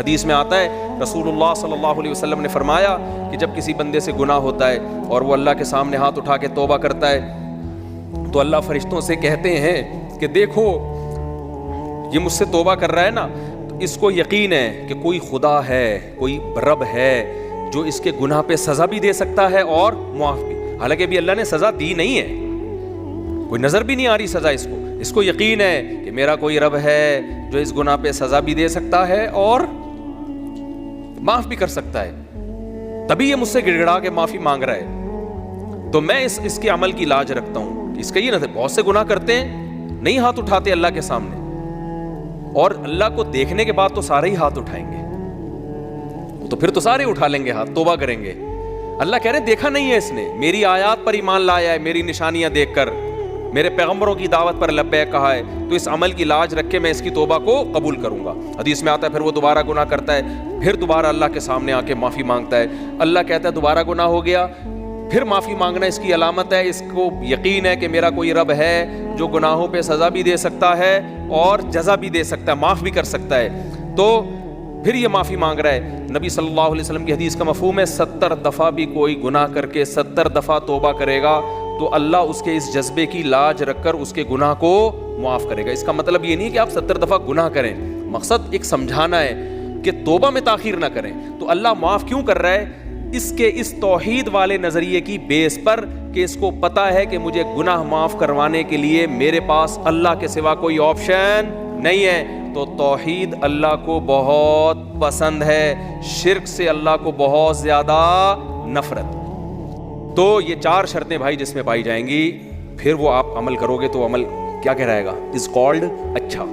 हदीस में आता है रसूलुल्लाह सल्लल्लाहु अलैहि वसल्लम ने फरमाया कि जब किसी बंदे से गुनाह होता है और वो अल्लाह के सामने हाथ उठा के तौबा करता है तो अल्लाह फरिश्तों से कहते हैं कि देखो ये मुझसे तौबा कर रहा है ना, तो इसको यकीन है कि कोई खुदा है, कोई रब है जो इसके गुनाह पे सज़ा भी दे सकता है और मुआफ़ भी। हालांकि अभी अल्लाह ने सज़ा दी नहीं है, कोई नज़र भी नहीं आ रही सज़ा इसको यकीन है कि मेरा कोई रब है जो इस गुनाह पे सज़ा भी दे सकता है और माफ़ भी कर सकता है, तभी ये मुझसे गिड़गिड़ा के माफ़ी मांग रहा है। तो मैं इसके अमल की लाज रखता हूँ। इसका ये ना, बहुत से गुनाह करते हैं, नहीं हाथ उठाते अल्लाह के सामने, और अल्लाह को देखने के बाद तो सारे ही हाथ उठाएंगे, तो फिर तो सारे उठा लेंगे हाथ, तौबा करेंगे। अल्लाह कह रहे देखा नहीं है इसने, मेरी आयात पर ईमान लाया है, मेरी निशानियां देखकर, मेरे पैगंबरों की दावत पर लब्बैक कहा है, तो इस अमल की लाज रख के मैं इसकी तौबा को कबूल करूंगा। हदीस में आता है फिर वो दोबारा गुनाह करता है, फिर दोबारा अल्लाह के सामने आके माफ़ी मांगता है। अल्लाह कहता है दोबारा गुनाह हो गया, फिर माफ़ी मांगना इसकी अलामत है, इसको यकीन है कि मेरा कोई रब है जो गुनाहों पे सज़ा भी दे सकता है और जज़ा भी दे सकता है, माफ़ भी कर सकता है। तो फिर ये माफ़ी मांग रहा है। नबी सल्लल्लाहु अलैहि वसल्लम की हदीस का मफ़हूम है 70 दफ़ा भी कोई गुनाह करके 70 दफ़ा तौबा करेगा तो अल्लाह उसके इस जज्बे की लाज रखकर उसके गुनाह को मुआफ़ करेगा। इसका मतलब ये नहीं कि आप 70 दफ़ा गुनाह करें, मकसद एक समझाना है कि तौबा में ताख़ीर ना करें। तो अल्लाह माफ़ क्यों कर रहा है? इसके इस तौहीद वाले नज़रिए की बेस पर कि इसको पता है कि मुझे गुनाह माफ़ करवाने के लिए मेरे पास अल्लाह के सिवा कोई ऑप्शन नहीं है। तो तौहीद अल्लाह को बहुत पसंद है, शिर्क से अल्लाह को बहुत ज़्यादा नफरत। तो ये 4 शर्तें भाई जिसमें पाई जाएंगी, फिर वो आप अमल करोगे तो अमल क्या कहलाएगा? इज़ कॉल्ड अच्छा।